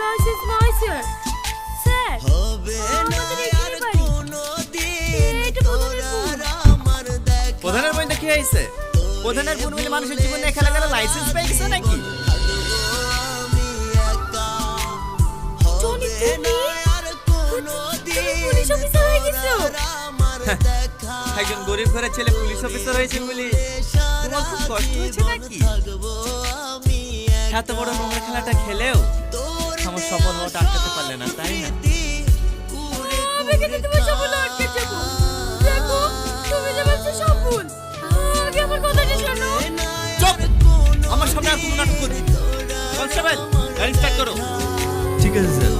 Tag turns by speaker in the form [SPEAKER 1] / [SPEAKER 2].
[SPEAKER 1] Class is নয় sir. Sir আমাদের এখানে বাড়ি। এটা
[SPEAKER 2] প্রধানের বইটা কি হয়েছে? প্রধানের বোন মিলে মানুষের জীবনে খেলা খেলা লাইসেন্স পেয়ে গেছে নাকি?
[SPEAKER 1] টনি তুমি পুলিশ অফিসার হয়ে গেছো?
[SPEAKER 2] একজন গরিব ঘরের ছেলে পুলিশ অফিসার হয়েছে বলে তোমার খুব কষ্ট হয়েছে নাকি? এত বড় নোংরা খেলাটা খেলেও আমার সফল হওয়াটা আটকাতে পারলে না, তাই না?
[SPEAKER 1] আমি কেন তোমার সফল আটকে যাবো? দেখো তুমি যে বলছো সফল, আগে আমার কথাটা শোনো।
[SPEAKER 2] চুপ! আমার সামনে আর কোনো নাটক করবি না। কনস্টেবল, গাড়ি স্টার্ট করো।
[SPEAKER 3] ঠিক আছে স্যার।